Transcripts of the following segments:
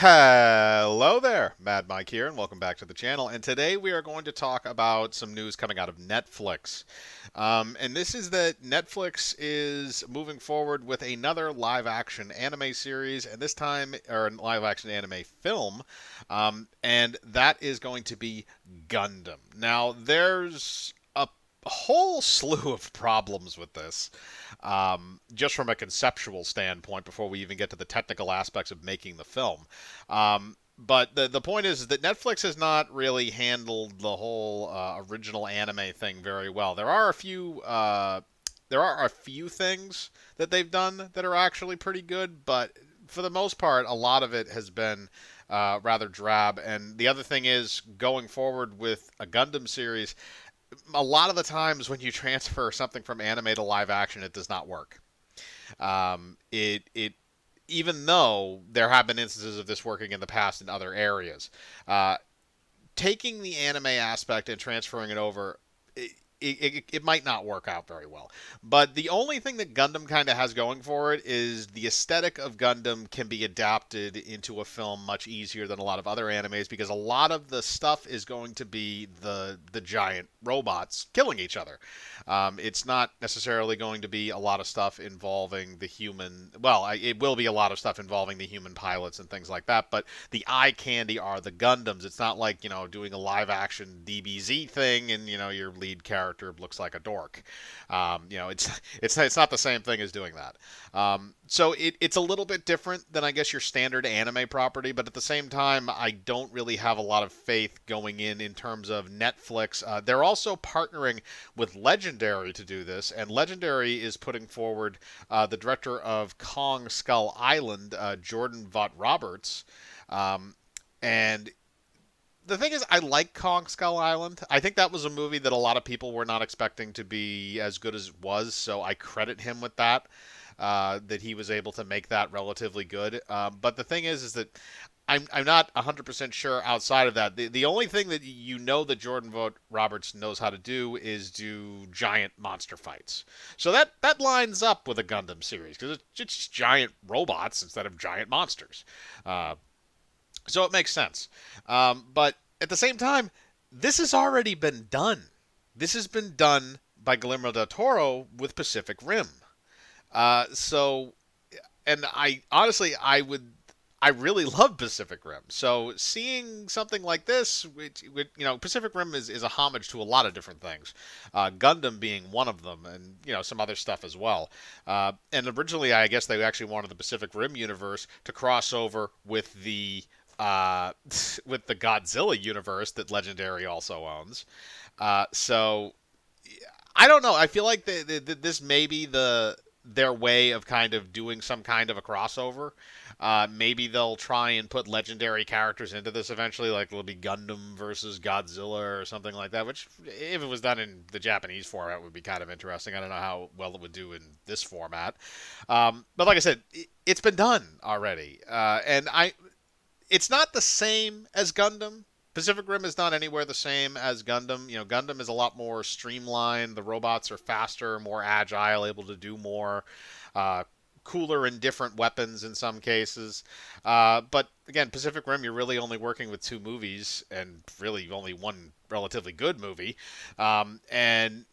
Hello there, Mad Mike here, and welcome back to the channel. And today we are going to talk about some news coming out of Netflix. And this is that Netflix is moving forward with another live-action anime series, and this time, or live-action anime film, and that is going to be Gundam. Now, there's a whole slew of problems with this, just from a conceptual standpoint, before we even get to the technical aspects of making the film. But the point is that Netflix has not really handled the whole original anime thing very well. There are a few things that they've done that are actually pretty good, but for the most part, a lot of it has been rather drab. And the other thing is, going forward with a Gundam series, a lot of the times when you transfer something from anime to live action, it does not work. It even though there have been instances of this working in the past in other areas. Uh, Taking the anime aspect and transferring it over, it might not work out very well. But the only thing that Gundam kind of has going for it is the aesthetic of Gundam can be adapted into a film much easier than a lot of other animes, because a lot of the stuff is going to be the giant robots killing each other. It's not necessarily going to be a lot of stuff involving the human. Well, it will be a lot of stuff involving the human pilots and things like that. But the eye candy are the Gundams. It's not like doing a live action DBZ thing and your lead character looks like a dork. It's not the same thing as doing that. So it's a little bit different than, I guess, your standard anime property, but at the same time, I don't really have a lot of faith going in terms of Netflix. They're also partnering with Legendary to do this, and Legendary is putting forward the director of Kong Skull Island, Jordan Vogt-Roberts. And the thing is, I like Kong Skull Island. I think that was a movie that a lot of people were not expecting to be as good as it was, so I credit him with that. That he was able to make that relatively good. But the thing is that I'm not 100% sure outside of that. The only thing that that Jordan Vogt-Roberts knows how to do is do giant monster fights. So that lines up with a Gundam series, because it's just giant robots instead of giant monsters. Uh, so it makes sense. But at the same time, this has already been done. This has been done by Guillermo del Toro with Pacific Rim. So, and I honestly, I really love Pacific Rim. So seeing something like this, Pacific Rim is a homage to a lot of different things, Gundam being one of them, and some other stuff as well. And originally, I guess they actually wanted the Pacific Rim universe to cross over with the with the Godzilla universe that Legendary also owns. So I don't know. I feel like this may be their way of kind of doing some kind of a crossover. Maybe they'll try and put legendary characters into this eventually, like it'll be Gundam versus Godzilla or something like that. Which, if it was done in the Japanese format, would be kind of interesting. I don't know how well it would do in this format. But like I said, it's been done already, and it's not the same as Gundam. Pacific Rim is not anywhere the same as Gundam. Gundam is a lot more streamlined. The robots are faster, more agile, able to do more, uh, cooler and different weapons in some cases. But again, Pacific Rim, you're really only working with two movies, and really only one relatively good movie. And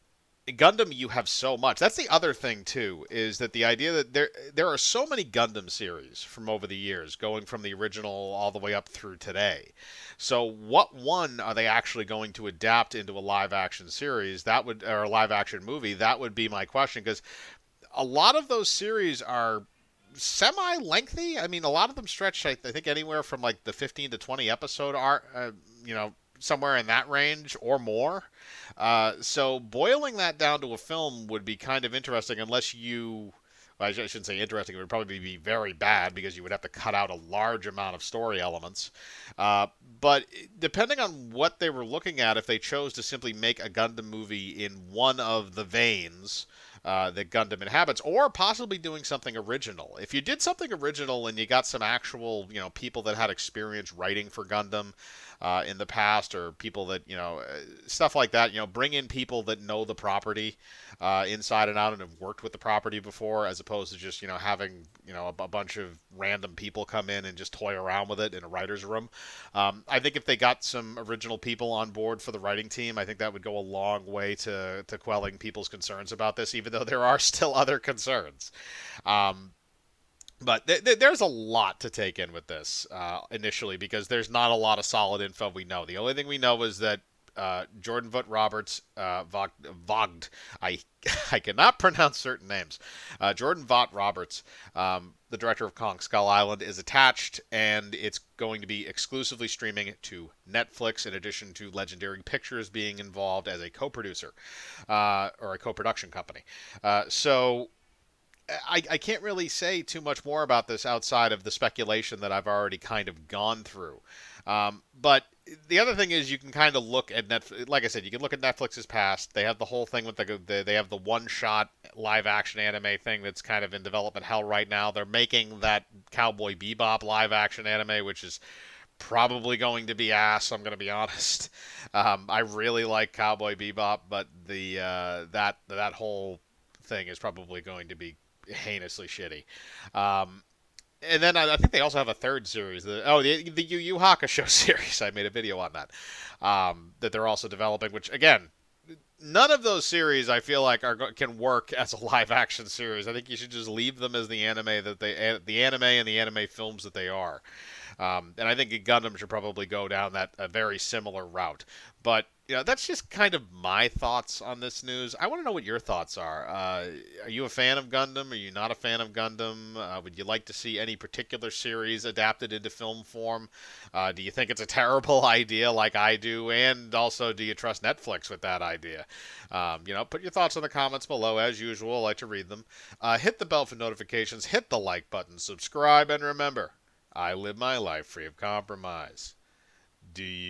Gundam, you have so much. That's the other thing too, is that the idea that there are so many Gundam series from over the years, going from the original all the way up through today. So what one are they actually going to adapt into a live action series? Or a live action movie? That would be my question, because a lot of those series are semi lengthy. I mean, a lot of them stretch, I think, anywhere from like the 15 to 20 episode art, somewhere in that range or more. So boiling that down to a film would be kind of interesting, unless you. Well, I shouldn't say interesting. It would probably be very bad, because you would have to cut out a large amount of story elements. But depending on what they were looking at, if they chose to simply make a Gundam movie in one of the veins, that Gundam inhabits, or possibly doing something original. If you did something original and you got some actual, people that had experience writing for Gundam in the past, or people that, stuff like that, bring in people that know the property inside and out and have worked with the property before, as opposed to just, having, a bunch of random people come in and just toy around with it in a writer's room. I think if they got some original people on board for the writing team, I think that would go a long way to quelling people's concerns about this, even though there are still other concerns. Um, but there's a lot to take in with this initially, because there's not a lot of solid info we know. The only thing we know is that Jordan Vogt-Roberts, Vogt, I, I cannot pronounce certain names. Jordan Vogt-Roberts, the director of Kong Skull Island, is attached, and it's going to be exclusively streaming to Netflix, in addition to Legendary Pictures being involved as a co-producer or a co-production company. So I can't really say too much more about this outside of the speculation that I've already kind of gone through. But the other thing is, you can kind of look at Netflix. Like I said, you can look at Netflix's past. They have the whole thing with they have the one-shot live-action anime thing that's kind of in development hell right now. They're making that Cowboy Bebop live-action anime, which is probably going to be ass. I'm going to be honest. I really like Cowboy Bebop, but the that whole thing is probably going to be heinously shitty. And then I think they also have a third series. The Yu Yu Hakusho series. I made a video on that. That they're also developing, which, again, none of those series I feel like can work as a live action series. I think you should just leave them as the anime and the anime films that they are. And I think Gundam should probably go down that a very similar route. But that's just kind of my thoughts on this news. I want to know what your thoughts are. Are you a fan of Gundam? Are you not a fan of Gundam? Would you like to see any particular series adapted into film form? Do you think it's a terrible idea, like I do? And also, do you trust Netflix with that idea? Put your thoughts in the comments below. As usual, I like to read them. Hit the bell for notifications. Hit the like button. Subscribe, and remember, I live my life free of compromise. Do you?